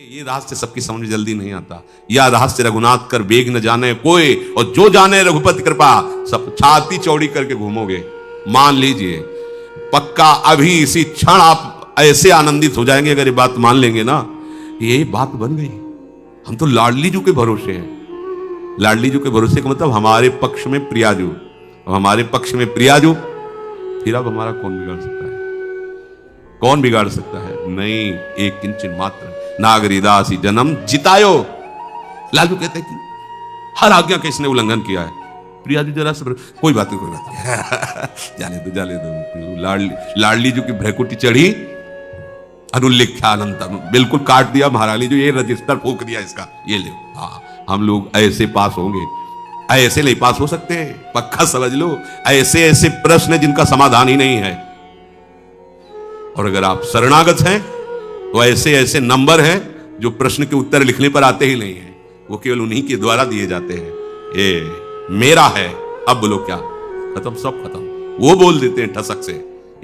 ये रहस्य सबकी समझ में जल्दी नहीं आता। या रहस्य रघुनाथ कर बेग न जाने कोई, और जो जाने रघुपति कृपा, सब छाती चौड़ी करके घूमोगे। मान लीजिए पक्का अभी इसी क्षण आप ऐसे आनंदित हो जाएंगे अगर ये बात मान लेंगे ना, ये बात बन गई। हम तो लाडली जू के भरोसे हैं। लाडली जू के भरोसे का मतलब हमारे पक्ष में प्रियाजू, हमारे पक्ष में प्रियाजू, फिर अब हमारा कौन बिगाड़ सकता है? कौन बिगाड़ सकता है? नहीं, एक किंचन मात्र नागरिदासी जन्म जितायो। लालू कहते कि हर आज्ञा का इसने उल्लंघन किया है। प्रियाजू जरा से कोई बात नहीं, कोई बात नहीं जाने दो जाने दो। लाडली जू की भ्रकुटी चढ़ी, अनुल्लेख्यानंत बिल्कुल काट दिया महारानी जो, ये रजिस्टर फूक दिया इसका, ये ले। हाँ, हम लोग ऐसे पास होंगे, ऐसे नहीं पास हो सकते, पक्का समझ लो। ऐसे ऐसे प्रश्न जिनका समाधान ही नहीं है। और अगर आप शरणागत हैं तो ऐसे ऐसे नंबर हैं जो प्रश्न के उत्तर लिखने पर आते ही नहीं है, वो केवल उन्हीं के द्वारा दिए जाते हैं। ये मेरा है, अब बोलो क्या? खत्म, सब खत्म। वो बोल देते हैं ठसक से,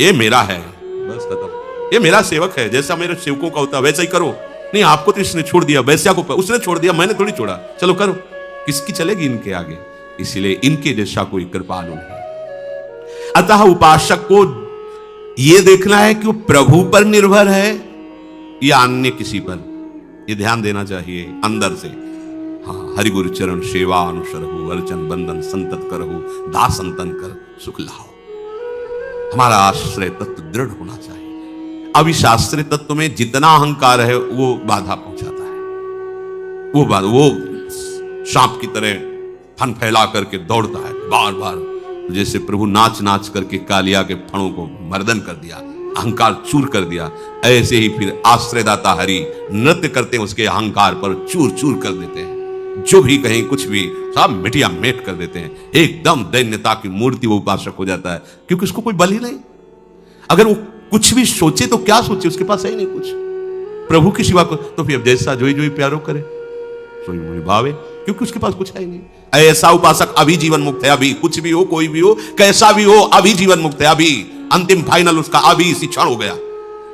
ये मेरा है, बस खत्म। ये मेरा सेवक है, जैसा मेरे सेवकों का होता है वैसा ही करो। नहीं, आपको तो इसने छोड़ दिया, वैश्या को उसने छोड़ दिया, मैंने थोड़ी छोड़ा, चलो करो। किसकी चलेगी इनके आगे? इसलिए इनके जैसा कोई कृपालु नहीं। अतः उपासक को यह देखना है कि वो प्रभु पर निर्भर है या अन्य किसी पर, ये ध्यान देना चाहिए अंदर से। हाँ, हरि गुरु चरण सेवा अनुसरहु, अर्चन बंदन संतत करहु, दास संतन कर सुख लाओ। हमारा आश्रय तत्व दृढ़ होना चाहिए। अब इस आश्रय तत्व में जितना अहंकार है वो बाधा पहुंचाता है। वो सांप की तरह फन फैला करके दौड़ता है बार बार, जैसे प्रभु नाच नाच करके कालिया के फणों को मर्दन कर दिया, अहंकार चूर कर दिया, ऐसे ही फिर आश्रयदाता हरि नृत्य करते हैं उसके अहंकार पर, चूर चूर कर देते हैं। जो भी कहीं कुछ भी सब मिटिया मेट कर देते हैं। एकदम दैन्यता की मूर्ति वो उपासक हो जाता है, क्योंकि उसको कोई बल ही नहीं। अगर वो कुछ भी सोचे तो क्या सोचे, उसके पास है ही नहीं कुछ प्रभु की सिवा को, तो फिर जैसा जोई जोई प्यारो करे सोई मोहि भावे, क्योंकि उसके पास कुछ है ही नहीं। ऐसा उपासक अभी जीवन मुक्त है, अभी कुछ भी हो, कोई भी हो, कैसा भी हो, अभी जीवन मुक्त है, अभी अंतिम फाइनल उसका अभी इसी क्षण हो गया।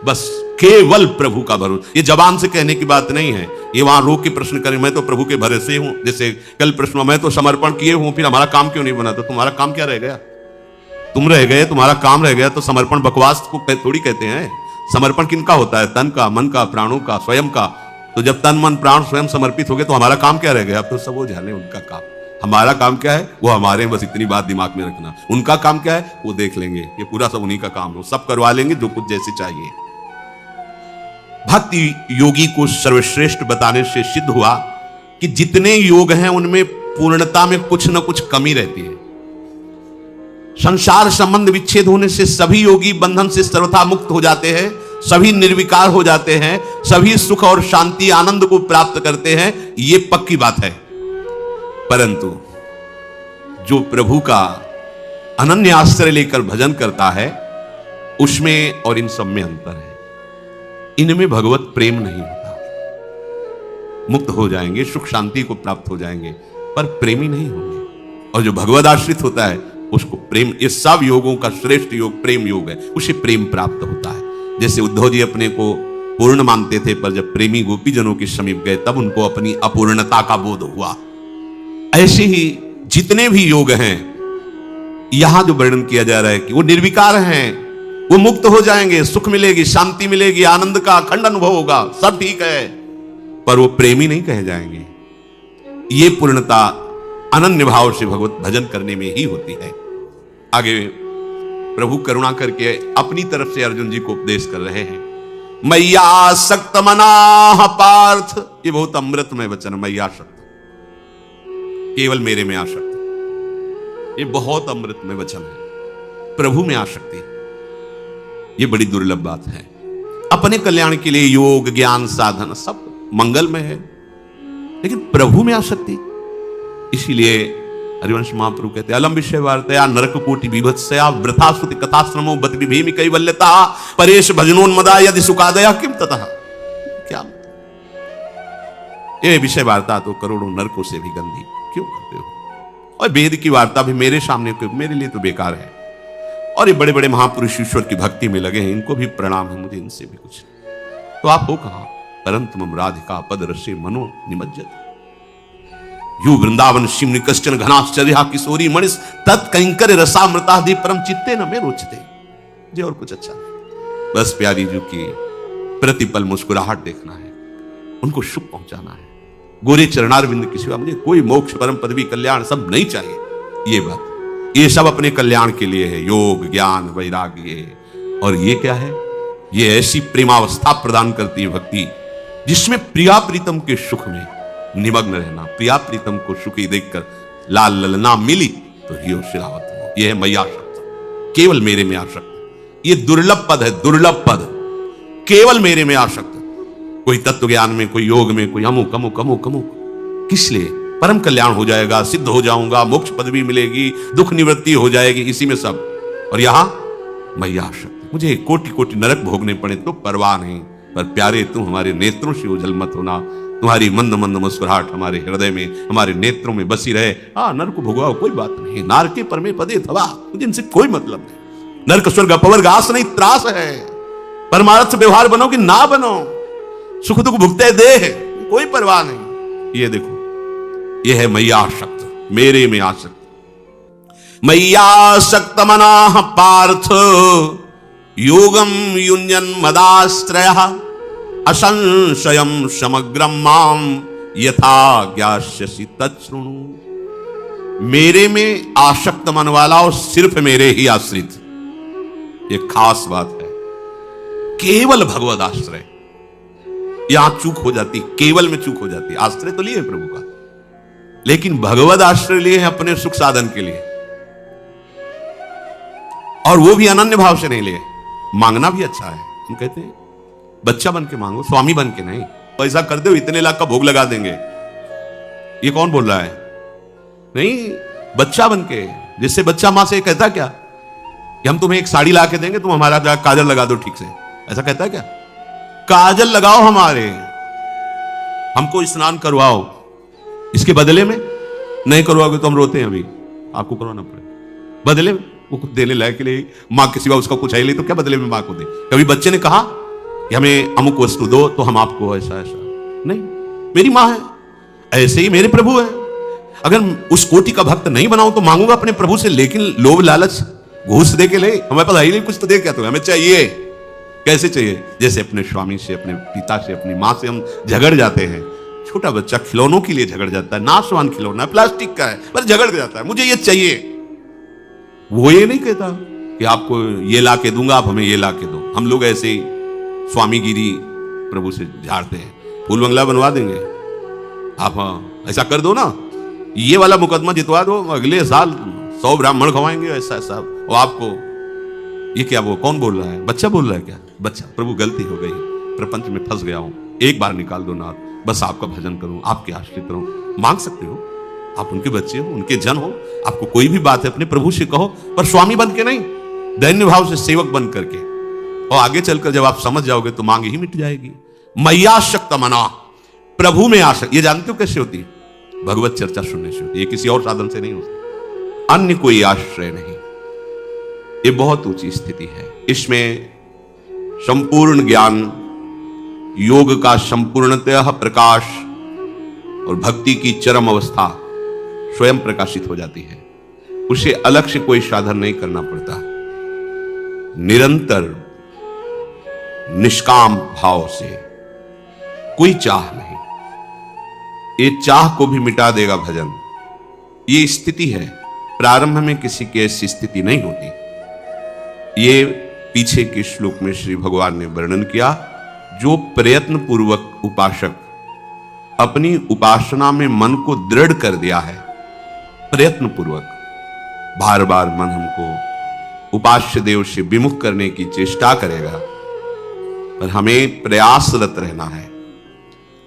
बस केवल प्रभु का भरोसा। ये जबान से कहने की बात नहीं है, ये वहां रोक के प्रश्न करें, मैं तो प्रभु के भरोसे हूं। जैसे कल प्रश्न, मैं तो समर्पण किए हूं, फिर हमारा काम क्यों नहीं बना? तो तुम्हारा काम क्या रह गया? तुम रह गए, तुम्हारा काम रह गया। तो समर्पण बकवास को थोड़ी कहते हैं। समर्पण किनका होता है? तन का, मन का, प्राणों का, स्वयं का। तो जब तन मन प्राण स्वयं समर्पित हो गए तो हमारा काम क्या रह गया? अब तो सब वो जाने उनका काम। हमारा काम क्या है वो हमारे, बस इतनी बात दिमाग में रखना। उनका काम क्या है वो देख लेंगे, ये पूरा सब उन्हीं का काम है, सब करवा लेंगे जो कुछ जैसे चाहिए। भक्ति योगी को सर्वश्रेष्ठ बताने से सिद्ध हुआ कि जितने योग हैं उनमें पूर्णता में कुछ न कुछ कमी रहती है। संसार संबंध विच्छेद होने से सभी योगी बंधन से सर्वथा मुक्त हो जाते हैं, सभी निर्विकार हो जाते हैं, सभी सुख और शांति आनंद को प्राप्त करते हैं, ये पक्की बात है। परंतु जो प्रभु का अनन्य आश्रय लेकर भजन करता है उसमें और इन सब में अंतर है। इनमें भगवत प्रेम नहीं होता। मुक्त हो जाएंगे, सुख शांति को प्राप्त हो जाएंगे, पर प्रेमी नहीं होंगे। और जो भगवत आश्रित होता है उसको प्रेम, ये सब योगों का श्रेष्ठ योग प्रेम योग है, उसे प्रेम प्राप्त होता है। जैसे उद्धव जी अपने को पूर्ण मानते थे, पर जब प्रेमी गोपीजनों के समीप गए तब उनको अपनी अपूर्णता का बोध हुआ। ऐसे ही जितने भी योग हैं, यहां जो वर्णन किया जा रहा है कि वो निर्विकार हैं, वो मुक्त हो जाएंगे, सुख मिलेगी, शांति मिलेगी, आनंद का अखंड अनुभव होगा, सब ठीक है, पर वो प्रेमी नहीं कहे जाएंगे। ये पूर्णता अनन्य भाव से भगवत भजन करने में ही होती है। आगे प्रभु करुणा करके अपनी तरफ से अर्जुन जी को उपदेश कर रहे हैं। मैया सक्त मनाह पार्थ, ये बहुत अमृतमय वचन। मैया सक्त, केवल मेरे में आसक्त, ये बहुत अमृतमय वचन है। प्रभु में आसक्ति, ये बड़ी दुर्लभ बात है। अपने कल्याण के लिए योग ज्ञान साधन सब मंगलमय है, लेकिन प्रभु में आसक्ति। इसीलिए हरिवंश महाप्रभु कहते हैं, अलम विषय वार्तया नरक कोटि विभत्सया वृथा स्तुति कथा श्रमो बत विभेमि कैवल्यता परेश भजनोन्मदा यदि सुखादया किम ततः। क्या ये विषय वार्ता तो करोड़ों नरकों से भी गंदी क्यों करते हो? और वेद की वार्ता भी मेरे सामने, मेरे लिए तो बेकार है। और ये बड़े बड़े महापुरुष ईश्वर की भक्ति में लगे हैं, इनको भी प्रणाम है मुझे, इनसे भी कुछ। तो आप हो कहां? परंतु राधिका पद रसे मनो निमज्जत। यू वृंदावन शिमनि कश्चन घनाश्चर्या किशोरी मणिस तत्कंकर रसामृतादि परम चित्ते न में रोचते। जी और कुछ अच्छा नहीं, बस प्यारी जी की प्रतिपल मुस्कुराहट देखना है, उनको शुभ पहुंचाना है। गोरे चरणारविंद के सिवा मुझे कोई मोक्ष परम पदवी कल्याण सब नहीं चाहिए। ये बात, ये सब अपने कल्याण के लिए है, योग ज्ञान वैराग्य। और ये क्या है? ये ऐसी प्रेमावस्था प्रदान करती है भक्ति जिसमें प्रिया प्रीतम के सुख में निमग्न रहना। प्रिया प्रीतम को सुखी देखकर लाल ललना मिली तो हियो शिलावत हो। यह है मैया आसक्त, केवल मेरे में आसक्त। ये दुर्लभ पद है, दुर्लभ पद, केवल मेरे में आसक्त। कोई तत्व ज्ञान में, कोई योग में, कोई अमुक अमुक अमुक अमुक, किस लिए? परम कल्याण हो जाएगा, सिद्ध हो जाऊंगा, मोक्ष पदवी मिलेगी, दुख निवृत्ति हो जाएगी, इसी में सब। और यहां मैया आसक्त, मुझे कोटि कोटि नरक भोगने पड़े तो परवाह नहीं, पर प्यारे तुम हमारे नेत्रों से ओझल मत होना। तुम्हारी मंद मंद मुस्कुराहट हमारे हृदय में, हमारे नेत्रों में बसी रहे। नरक को भोगवाओ, कोई बात नहीं। नारके परमे पदे थवा, मुझे इनसे कोई मतलब नहीं। नरक स्वर्ग अपवर्ग आस नहीं, त्रास है। परमार्थ व्यवहार बनो कि ना बनो, सुख दुख भुगते दे, कोई परवाह नहीं। ये देखो, ये है मैया आसक्त, मेरे में आसक्त। मैया आसक्त मनाः पार्थ योगम युञ्जन मदाश्रयः असंशयम समग्रम माम यथा ज्ञास्यसि तच्छृणु। मेरे में आसक्त मन वाला और सिर्फ मेरे ही आश्रित, ये खास बात है। केवल भगवद आश्रय, यहां चूक हो जाती, केवल में चूक हो जाती। आश्रय तो लिए प्रभु का, लेकिन भगवद आश्रय लिए हैं अपने सुख साधन के लिए, और वो भी अनन्य भाव से नहीं लिए। मांगना भी अच्छा है, हम कहते हैं बच्चा बन के मांगो, स्वामी बन के नहीं। पैसा कर दो, इतने लाख का भोग लगा देंगे, ये कौन बोल रहा है? नहीं, बच्चा बन के। जिससे बच्चा मां से कहता क्या कि हम तुम्हें एक साड़ी ला के देंगे, तुम हमारा काजल लगा दो ठीक से, ऐसा कहता है क्या? काजल लगाओ हमारे, हमको स्नान करवाओ, इसके बदले में नहीं करवाओगे तो हम रोते हैं, अभी आपको करवाना पड़ेगा। बदले में वो कुछ देने लायक के लिए, मां के सिवा उसका कुछ है नहीं, तो क्या बदले में मां को दे? कभी बच्चे ने कहा कि हमें अमुक वस्तु दो तो हम आपको ऐसा ऐसा नहीं। मेरी मां है, ऐसे ही मेरे प्रभु है। अगर उस कोटि का भक्त नहीं बनाऊं तो मांगूंगा अपने प्रभु से, लेकिन लोभ लालच घूस दे के ले, हमें पता ही नहीं, कुछ तो दे क्या, तो हमें चाहिए। कैसे चाहिए? जैसे अपने स्वामी से, अपने पिता से, अपनी मां से हम झगड़ जाते हैं। छोटा बच्चा खिलौनों के लिए झगड़ जाता है, नाशवान खिलौना है, प्लास्टिक का है, बस झगड़ जाता है, मुझे ये चाहिए। वो ये नहीं कहता कि आपको ये ला के दूंगा, आप हमें ये ला के दो। हम लोग ऐसे ही स्वामीगिरी प्रभु से झाड़ते हैं, फूल बंगला बनवा देंगे, आप ऐसा कर दो ना, ये वाला मुकदमा जितवा दो, अगले साल 100 ब्राह्मण खवाएंगे, ऐसा ऐसा। और आपको ये क्या, वो कौन बोल रहा है? बच्चा बोल रहा है क्या? बच्चा, प्रभु गलती हो गई, प्रपंच में फंस गया हूं, एक बार निकाल दो नाथ, बस आपका भजन करूं, आपके आश्रित रहूं। मांग सकते हो, आप उनके बच्चे हो, उनके जन हो, आपको कोई भी बात है अपने प्रभु से कहो, पर स्वामी बन के नहीं, दैन्य भाव से सेवक बन करके। और आगे चलकर जब आप समझ जाओगे तो मांग ही मिट जाएगी। मैया शक्त मना, प्रभु में आसक्त। ये जानते हो कैसे होती है? भगवत चर्चा सुनने से होती है, ये किसी और साधन से नहीं होती। अन्य कोई आश्रय नहीं, ये बहुत ऊंची स्थिति है। इसमें संपूर्ण ज्ञान, योग का संपूर्णतः प्रकाश और भक्ति की चरम अवस्था स्वयं प्रकाशित हो जाती है। उसे अलग से कोई साधन नहीं करना पड़ता, निरंतर निष्काम भाव से, कोई चाह नहीं। ये चाह को भी मिटा देगा भजन। ये स्थिति है, प्रारंभ में किसी की ऐसी स्थिति नहीं होती। ये पीछे के श्लोक में श्री भगवान ने वर्णन किया। जो प्रयत्न पूर्वक उपासक अपनी उपासना में मन को दृढ़ कर दिया है, प्रयत्न पूर्वक बार बार मन हमको उपास्य देव से विमुख करने की चेष्टा करेगा, पर हमें प्रयासरत रहना है।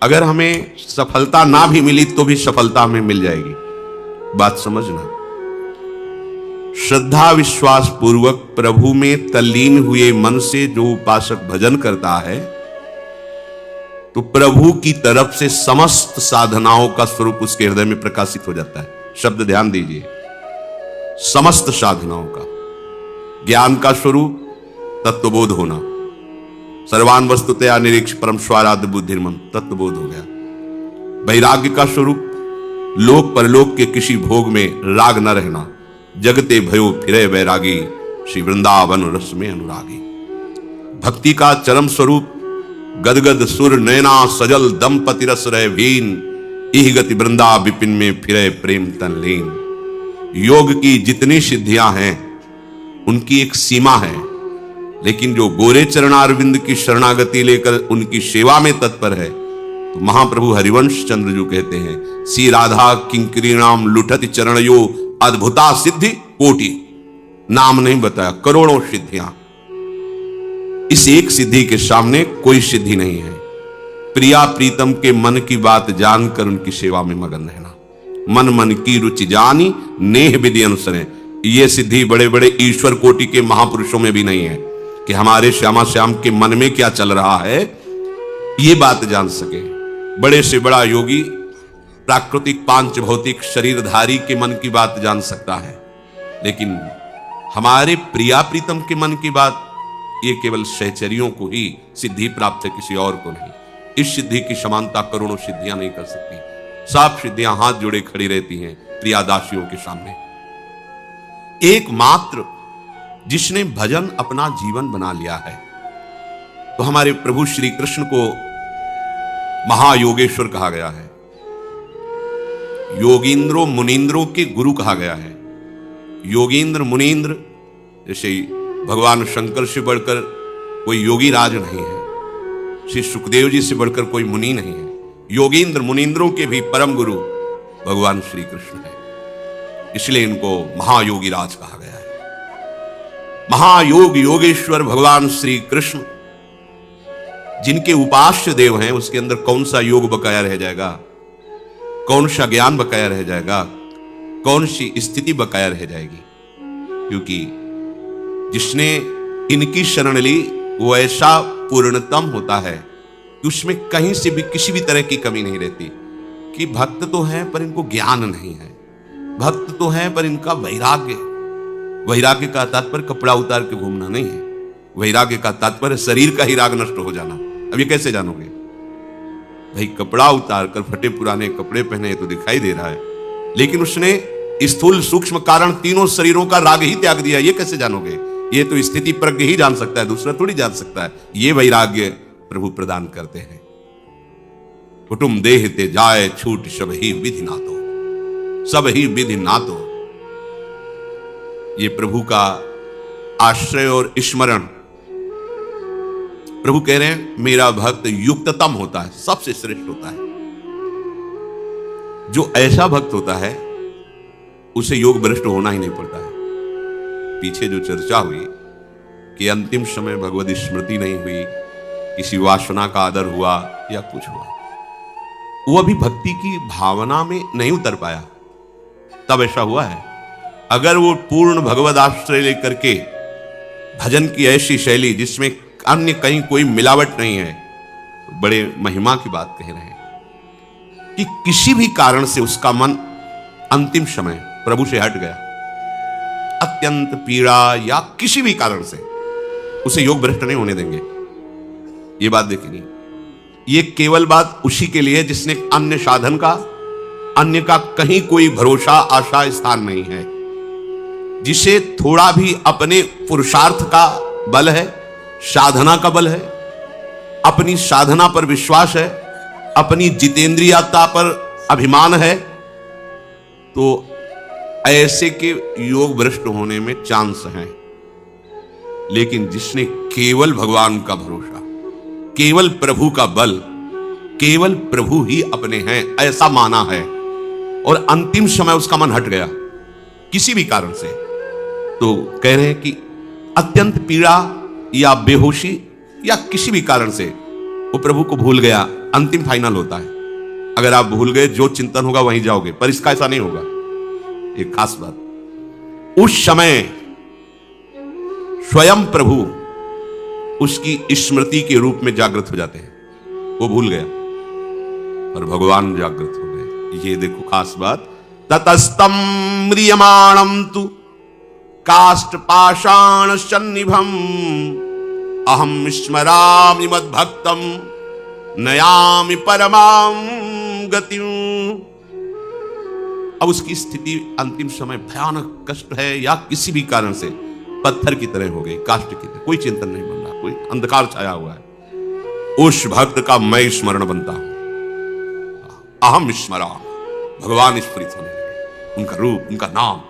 अगर हमें सफलता ना भी मिली तो भी सफलता हमें मिल जाएगी। बात समझना। श्रद्धा विश्वास पूर्वक प्रभु में तल्लीन हुए मन से जो उपासक भजन करता है, तो प्रभु की तरफ से समस्त साधनाओं का स्वरूप उसके हृदय में प्रकाशित हो जाता है। शब्द ध्यान दीजिए, समस्त साधनाओं का। ज्ञान का स्वरूप तत्वबोध होना, सर्वान वस्तुतया निरीक्ष परम स्वाराध्य बुद्धिर्मन तत्वबोध हो गया। वैराग्य का स्वरूप लोक परलोक के किसी भोग में राग न रहना। जगते भयो फिरे वैरागी, श्री वृंदावन रस में अनुरागी। भक्ति का चरम स्वरूप गदगद सुर नैना सजल दंपति रस रह भीन, इह गति वृंदा विपिन में फिरे प्रेम तन लीन। योग की जितनी सिद्धियां हैं उनकी एक सीमा है, लेकिन जो गोरे चरणारविंद की शरणागति लेकर उनकी सेवा में तत्पर है, तो महाप्रभु हरिवंश चंद्र जो कहते हैं, सी राधा किंकरी नाम लुठति चरणयो अद्भुता सिद्धि कोटि। नाम नहीं बताया, करोड़ों सिद्धियां। इस एक सिद्धि के सामने कोई सिद्धि नहीं है। प्रिया प्रीतम के मन की बात जानकर उनकी सेवा में मगन रहना। मन मन की रुचि जानी नेह विधि अनुसरे। ये सिद्धि बड़े बड़े ईश्वर कोटि के महापुरुषों में भी नहीं है कि हमारे श्यामा श्याम के मन में क्या चल रहा है ये बात जान सके। बड़े से बड़ा योगी प्राकृतिक पांच भौतिक शरीरधारी के मन की बात जान सकता है, लेकिन हमारे प्रिया प्रीतम के मन की बात ये केवल सहचरियों को ही सिद्धि प्राप्त है, किसी और को नहीं। इस सिद्धि की समानता करोड़ों सिद्धियां नहीं कर सकती। सब सिद्धियां हाथ जोड़े खड़ी रहती हैं प्रियादासियों के सामने। एकमात्र जिसने भजन अपना जीवन बना लिया है, तो हमारे प्रभु श्री कृष्ण को महायोगेश्वर कहा गया है। योगींद्रों मुनींद्रों के गुरु कहा गया है। योगींद्र मुनींद्र जैसे भगवान शंकर से बढ़कर कोई योगी राज नहीं है, श्री सुखदेव जी से बढ़कर कोई मुनि नहीं है। योगींद्र मुनींद्रों के भी परम गुरु भगवान श्री कृष्ण है, इसलिए इनको महायोगी राज कहा गया है। महायोग योगेश्वर भगवान श्री कृष्ण जिनके उपास्य देव हैं, उसके अंदर कौन सा योग बकाया रह जाएगा, कौन सा ज्ञान बकाया रह जाएगा, कौन सी स्थिति बकाया रह जाएगी। क्योंकि जिसने इनकी शरण ली वो ऐसा पूर्णतम होता है कि उसमें कहीं से भी किसी भी तरह की कमी नहीं रहती। कि भक्त तो हैं पर इनको ज्ञान नहीं है, भक्त तो हैं पर इनका वैराग्य। वैराग्य का तात्पर्य कपड़ा उतार के घूमना नहीं है, वैराग्य का तात्पर्य शरीर का ही राग नष्ट हो जाना। अब ये कैसे जानोगे भाई? कपड़ा उतार कर फटे पुराने कपड़े पहने तो दिखाई दे रहा है, लेकिन उसने स्थूल सूक्ष्म कारण तीनों शरीरों का राग ही त्याग दिया, ये कैसे जानोगे? ये तो स्थिति प्रज्ञ ही जान सकता है, दूसरा थोड़ी जान सकता है। ये वैराग्य प्रभु प्रदान करते हैं। कुटुम देह ते जाए छूट सब ही विधि नातो, सब ही विधि नातो। ये प्रभु का आश्रय और स्मरण। प्रभु कह रहे हैं मेरा भक्त युक्ततम होता है, सबसे श्रेष्ठ होता है। जो ऐसा भक्त होता है उसे योग भ्रष्ट होना ही नहीं पड़ता है। पीछे जो चर्चा हुई कि अंतिम समय भगवत स्मृति नहीं हुई, किसी वासना का आदर हुआ या कुछ हुआ, वो अभी भक्ति की भावना में नहीं उतर पाया, तब ऐसा हुआ है। अगर वो पूर्ण भगवत आश्रय लेकर के भजन की ऐसी शैली जिसमें अन्य कहीं कोई मिलावट नहीं है, तो बड़े महिमा की बात कह रहे हैं कि किसी भी कारण से उसका मन अंतिम समय प्रभु से हट गया, अत्यंत पीड़ा या किसी भी कारण से, उसे योग भ्रष्ट नहीं होने देंगे। ये बात देखेंगे। ये केवल बात उसी के लिए जिसने अन्य साधन का, अन्य का कहीं कोई भरोसा आशा स्थान नहीं है, जिसे थोड़ा भी अपने पुरुषार्थ का बल है, साधना का बल है, अपनी साधना पर विश्वास है, अपनी जितेंद्रियता पर अभिमान है, तो ऐसे के योग भ्रष्ट होने में चांस है। लेकिन जिसने केवल भगवान का भरोसा, केवल प्रभु का बल, केवल प्रभु ही अपने हैं ऐसा माना है, और अंतिम समय उसका मन हट गया किसी भी कारण से, तो कह रहे हैं कि अत्यंत पीड़ा या बेहोशी या किसी भी कारण से वो प्रभु को भूल गया, अंतिम फाइनल होता है। अगर आप भूल गए जो चिंतन होगा वहीं जाओगे, पर इसका ऐसा नहीं होगा। एक खास बात, उस समय स्वयं प्रभु उसकी स्मृति के रूप में जागृत हो जाते हैं। वो भूल गया और भगवान जागृत हो गए। ये देखो खास बात, ततस्तम म्रियमाणम तु काष्ठ पाषाण सन्निभम अहम स्मरामि मद्भक्तम नयामि परमाम गतिम। अब उसकी स्थिति अंतिम समय भयानक कष्ट है या किसी भी कारण से पत्थर की तरह हो गई, काष्ठ की तरह, कोई चिंतन नहीं बन रहा, कोई अंधकार छाया हुआ है। उस भक्त का मैं स्मरण बनता हूं, अहम स्मरा, भगवान स्मृत होने लगे, उनका रूप, उनका नाम।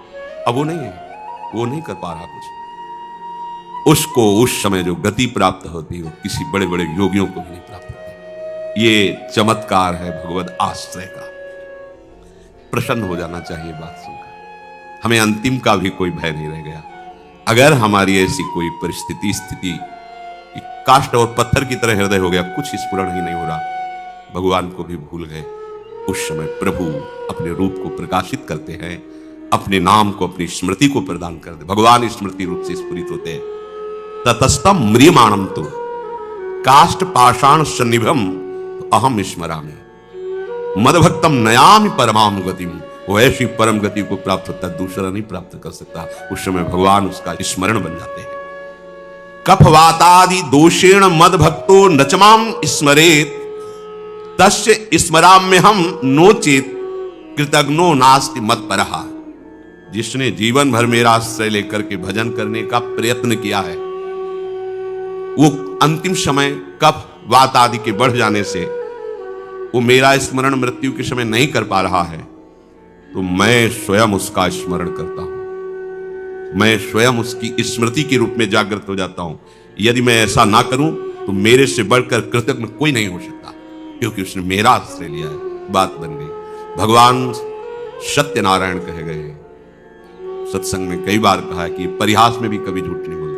अब वो नहीं है, वो नहीं कर पा रहा कुछ। उसको उस समय जो गति प्राप्त होती है वो किसी बड़े बड़े योगियों को भी नहीं प्राप्त होती। ये चमत्कार है भगवद आश्रय का। प्रसन्न हो जाना चाहिए बात सुनकर। हमें अंतिम का भी कोई भय नहीं रह गया। अगर हमारी ऐसी कोई परिस्थिति स्थिति काष्ठ और पत्थर की तरह हृदय हो गया, कुछ स्फुरण ही नहीं हो रहा, भगवान को भी भूल गए, उस समय प्रभु अपने रूप को प्रकाशित करते हैं, अपने नाम को, अपनी स्मृति को प्रदान करते। भगवान स्मृति रूप से स्फुरित होते हैं। ततस्तम म्रियमाणम तो काष्ठ पाषाण सन्निभम अहम स्मरामि मदभक्तम नयामि परमाम गतिम। वो ऐसी परम गति को प्राप्त होता है, दूसरा नहीं प्राप्त कर सकता। उस समय भगवान उसका स्मरण बन जाते हैं। कफवातादि दोषेण मदभक्तो नचमाम स्मरेत तस्य स्मराम्य हम नोचेत कृतज्ञो नास्ति मत्परः। जिसने जीवन भर मेरा आश्रय लेकर के भजन करने का प्रयत्न किया है, वो अंतिम समय कफ वात आदि के बढ़ जाने से वो मेरा स्मरण मृत्यु के समय नहीं कर पा रहा है, तो मैं स्वयं उसका स्मरण करता हूं, मैं स्वयं उसकी स्मृति के रूप में जागृत हो जाता हूं। यदि मैं ऐसा ना करूं तो मेरे से बढ़कर कृतज्ञ कोई नहीं हो सकता, क्योंकि उसने मेरा आश्रय लिया है। बात बन गई। भगवान सत्यनारायण कहे गए। सत्संग में कई बार कहा है कि परिहास में भी कभी झूठ नहीं बोलते।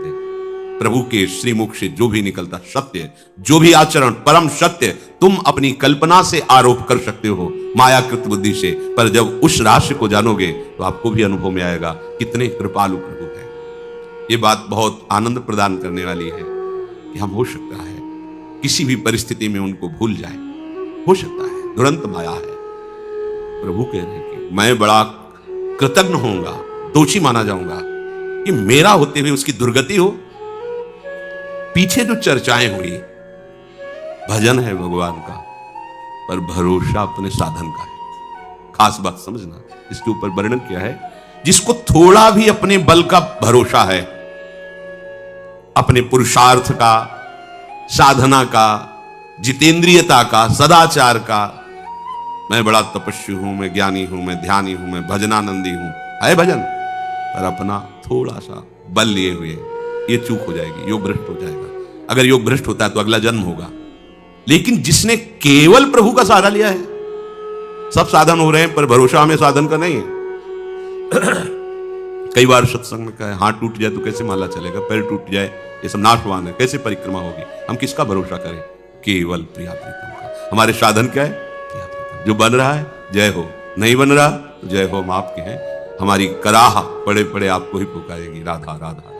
प्रभु के श्रीमुख से जो भी निकलता सत्य, जो भी आचरण परम सत्य। तुम अपनी कल्पना से आरोप कर सकते हो, मायाकृत बुद्धि से, पर जब उस रहस्य को जानोगे तो आपको भी अनुभव में आएगा कितने कृपालु प्रभु है। ये बात बहुत आनंद प्रदान करने वाली है कि हम हो सकता है किसी भी परिस्थिति में उनको भूल जाए, हो सकता है, दुरंत माया है। प्रभु कह रहे हैं कि मैं बड़ा कृतज्ञ होऊंगा, दोषी माना जाऊंगा कि मेरा होते हुए उसकी दुर्गति हो। पीछे जो चर्चाएं हुई, भजन है भगवान का, पर भरोसा अपने साधन का है। खास बात समझना, इसके ऊपर वर्णन किया है, जिसको थोड़ा भी अपने बल का भरोसा है, अपने पुरुषार्थ का, साधना का, जितेंद्रियता का, सदाचार का, मैं बड़ा तपस्वी हूं, मैं ज्ञानी हूं, मैं ध्यानी हूं, मैं भजनानंदी हूं, है भजन, पर अपना थोड़ा सा बल लिए हुए, ये चूक हो जाएगी, योग भ्रष्ट हो जाएगा। अगर योग भ्रष्ट होता है तो अगला जन्म होगा। लेकिन जिसने केवल प्रभु का सहारा लिया है, सब साधन हो रहे हैं पर भरोसा हमें साधन का नहीं है। कई बार सत्संग में कहा, हाथ टूट जाए तो कैसे माला चलेगा, पैर टूट जाए ये सब नाशवान है, कैसे परिक्रमा होगी। हम किसका भरोसा करें? केवल प्रिया प्रीतम का। हमारे साधन क्या है? प्रिया प्रीतम। जो बन रहा है जय हो, नहीं बन रहा तो जय हो, हम आपके हैं। हमारी कराह पड़े पड़े आपको ही पुकारेगी, राधा राधा।